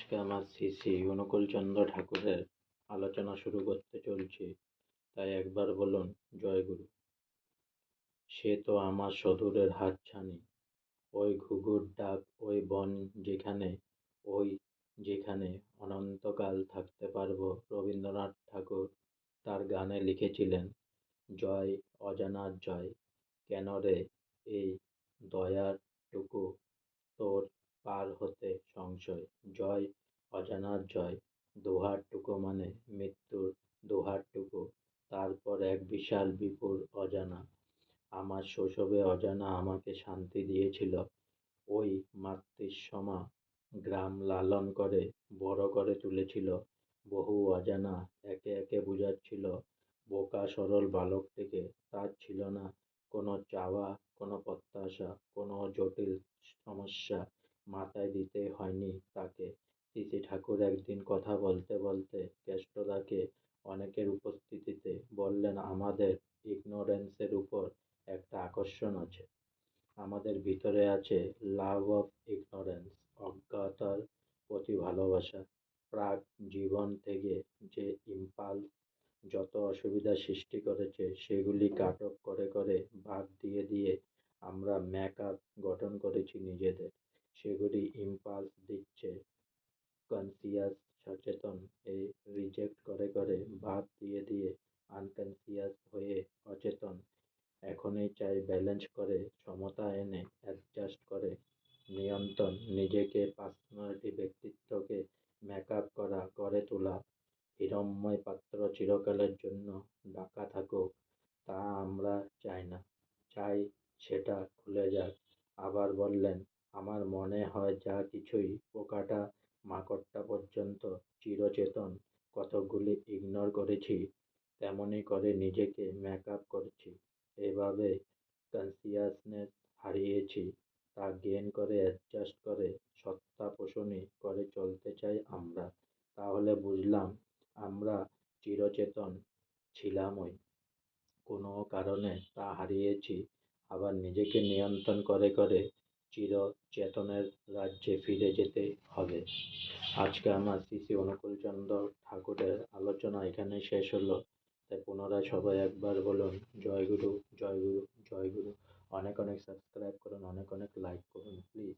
আজকে আমার শ্রী শ্রী অনুকূলচন্দ্র ঠাকুরের আলোচনা শুরু করতে চলছি, তাই একবার বলুন জয় গুরু। সে তো আমার সদূরের হাতছানি, ওই ঘুঘুর ডাক, ওই বন যেখানে, ওই যেখানে অনন্তকাল থাকতে পারবো। রবীন্দ্রনাথ ঠাকুর তার গানে লিখেছিলেন, জয় অজানার জয়, কেন রে এই দয়ার টুকু তোর পার হতে সংশয়। জয় অজানার জয়, দোহারটুকু মানে মৃত্যুর দোহারটুকু, তারপর এক বিশাল বিপুল অজানা। আমার শৈশবে অজানা আমাকে শান্তি দিয়েছিল, ওই মাতৃসমা গ্রাম লালন করে বড় করে তুলেছিল। বহু অজানা একে একে বুঝাচ্ছিল বোকা সরল বালকটিকে। তার ছিল না কোনো চাওয়া, কোনো প্রত্যাশা, কোনো জটিল সমস্যা মাথায় দিতে হয়নি তাকে। শ্রী ঠাকুর একদিন কথা বলতে বলতে কেষ্টদাকে অনেকের উপস্থিতিতে বললেন, আমাদের ইগনোরেন্সের উপর একটা আকর্ষণ আছে। আমাদের ভিতরে আছে লাভ অফ ইগনোরেন্স, অজ্ঞতার প্রতি ভালোবাসা। প্রাক জীবন থেকে যে ইম্পালস যত অসুবিধা সৃষ্টি করেছে, সেগুলি কাট অফ করে করে বাদ দিয়ে দিয়ে আমরা ম্যাকআপ গঠন করেছি নিজেদের। সেগুলি ইম্পালস দিচ্ছে কনসিয়াস সচেতন এই রিজেক্ট করে করে বাদ দিয়ে দিয়ে আনকনসিয়াস হয়ে অচেতন। এখনই চাই ব্যালেন্স করে, সমতা এনে অ্যাডজাস্ট করে নিয়ন্ত্রণ, নিজেকে পার্সোনালিটি ব্যক্তিত্বকে মেকআপ করা, গড়ে তোলা। হিরণ্ময় পাত্র চিরকালের জন্য ঢাকা থাকুক, তা আমরা চাই না, চাই সেটা খুলে যাক। আবার বললেন, আমার মনে হয় যা কিছুই পোকাটা মাকড়টা পর্যন্ত চিরচেতন, কতকগুলি ইগনোর করেছি, তেমনি করে নিজেকে মেকআপ করছি। এভাবে কনসিয়াসনেস হারিয়েছি, তা গেইন করে অ্যাডজাস্ট করে সত্তা পোষণই করে চলতে চাই আমরা। তাহলে বুঝলাম আমরা চিরচেতন ছিলামই, কোনো কারণে তা হারিয়েছি। আবার নিজেকে নিয়ন্ত্রণ করে করে চিরচেতনের রাজ্যে ফিরে যেতে হবে। আজকে আমার শ্রী শ্রী অনুকূলচন্দ্র ঠাকুরের আলোচনা এখানেই শেষ হলো। তাই পুনরায় সবাই একবার বলুন জয় গুরু, জয় গুরু, জয় গুরু। অনেক অনেক সাবস্ক্রাইব করুন, অনেক অনেক লাইক করুন প্লিজ।